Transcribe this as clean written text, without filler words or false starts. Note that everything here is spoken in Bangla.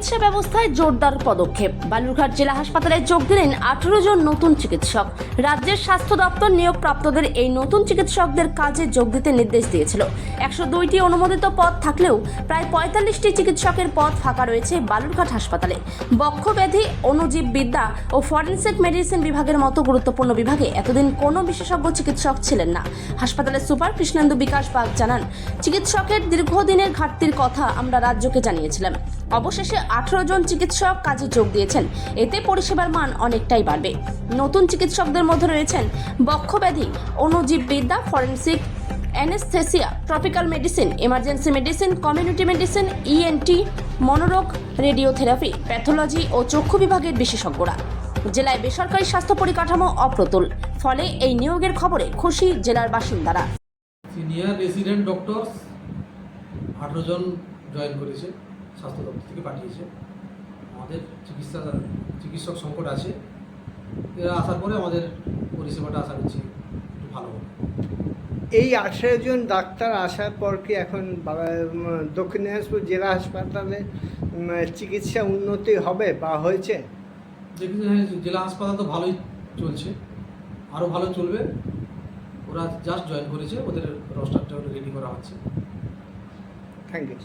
চিকিৎসা ব্যবস্থায় জোরদার পদক্ষেপ। বালুরঘাট জেলা হাসপাতালে যোগ দিলেন 18 জন নতুন চিকিৎসক। রাজ্যের স্বাস্থ্য দপ্তর নিয়োগপ্রাপ্তদের এই নতুন চিকিৎসকদের কাজে যোগ দিতে নির্দেশ দিয়েছিল। 102টি অনুমোদিত পদ থাকলেও প্রায় 45টি চিকিৎসকের পদ ফাঁকা রয়েছে বালুরঘাট হাসপাতালে। বক্ষব্যাধি, অণুজীববিদ্যা ও ফরেনসিক মেডিসিন বিভাগের মতো গুরুত্বপূর্ণ বিভাগে এতদিন কোনো বিশেষজ্ঞ চিকিৎসক ছিলেন না। হাসপাতালের সুপার কৃষ্ণেন্দু বিকাশ বাগ জানান, চিকিৎসকের দীর্ঘদিনের ঘাটতির কথা আমরা রাজ্যকে জানিয়েছিলাম। অবশেষে 18 জন চিকিৎসক কাজে যোগ দিয়েছেন। এতে পরিষেবার মান অনেকটাই বাড়বে। নতুন চিকিৎসকদের মধ্যে রয়েছেন বক্ষব্যাধি, অণুজীববিদ্যা, forensic, anaesthesia, tropical medicine, emergency medicine, community medicine, ENT, মনোরোগ, রেডিওথেরাপি, প্যাথোলজি ও চক্ষু বিভাগের বিশেষজ্ঞরা। জেলায় বেসরকারি স্বাস্থ্য পরিকাঠামো অপ্রতুল, ফলে এই নিয়োগের খবরে খুশি জেলার বাসিন্দারা। সিনিয়র রেসিডেন্ট ডক্টর 18 জন জয়েন করেছে, স্বাস্থ্য দপ্তর থেকে পাঠিয়েছে। আমাদের চিকিৎসক সংকট আছে, এরা আসার পরে আমাদের পরিষেবাটা আশা করছি একটু ভালো হবে। এই 18 জন ডাক্তার আসার পর কি এখন দক্ষিণ দিনাজপুর জেলা হাসপাতালে চিকিৎসা উন্নতি হবে বা হয়েছে? দেখুন, জেলা হাসপাতাল তো ভালোই চলছে, আরও ভালো চলবে। ওরা জাস্ট জয়েন করেছে, ওদের রোস্টারটা রেডি করা হচ্ছে। Thank you.